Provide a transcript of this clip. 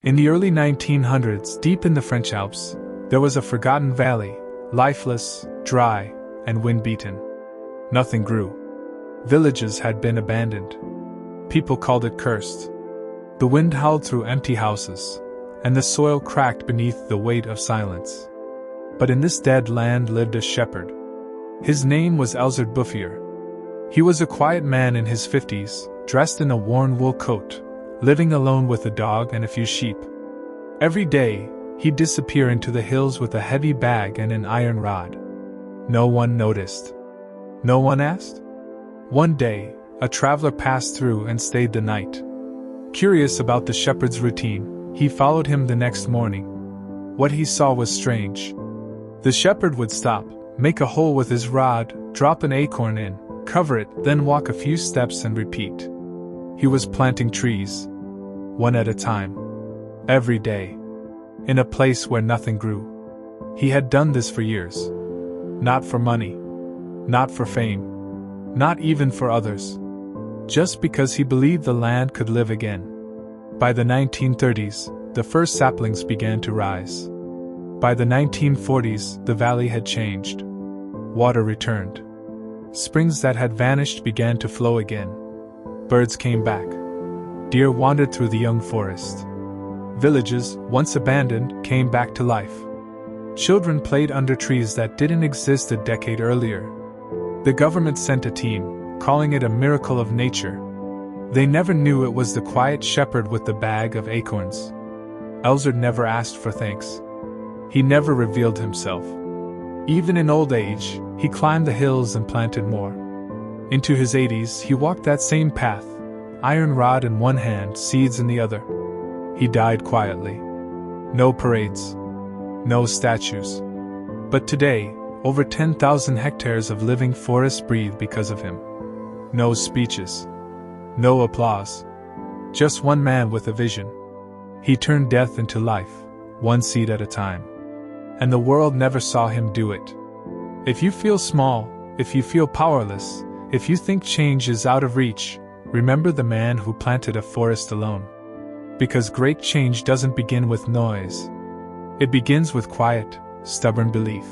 In the early 1900s, deep in the French Alps, there was a forgotten valley, lifeless, dry, and wind-beaten. Nothing grew. Villages had been abandoned. People called it cursed. The wind howled through empty houses, and the soil cracked beneath the weight of silence. But in this dead land lived a shepherd. His name was Elzéard Bouffier. He was a quiet man in his 50s, dressed in a worn wool coat, living alone with a dog and a few sheep. Every day, he'd disappear into the hills with a heavy bag and an iron rod. No one noticed. No one asked? One day, a traveler passed through and stayed the night. Curious about the shepherd's routine, he followed him the next morning. What he saw was strange. The shepherd would stop, make a hole with his rod, drop an acorn in, cover it, then walk a few steps and repeat. He was planting trees, one at a time, every day, in a place where nothing grew. He had done this for years. Not for money, not for fame, not even for others. Just because he believed the land could live again. By the 1930s, the first saplings began to rise. By the 1940s, the valley had changed. Water returned. Springs that had vanished began to flow again. Birds came back. Deer wandered through the young forest. Villages, once abandoned, came back to life. Children played under trees that didn't exist a decade earlier. The government sent a team, calling it a miracle of nature. They never knew it was the quiet shepherd with the bag of acorns. Elzéard never asked for thanks. He never revealed himself. Even in old age, he climbed the hills and planted more. Into his 80s, he walked that same path, iron rod in one hand, seeds in the other. He died quietly. No parades. No statues. But today, over 10,000 hectares of living forest breathe because of him. No speeches. No applause. Just one man with a vision. He turned death into life, one seed at a time. And the world never saw him do it. If you feel small, if you feel powerless, if you think change is out of reach, remember the man who planted a forest alone. Because great change doesn't begin with noise. It begins with quiet, stubborn belief.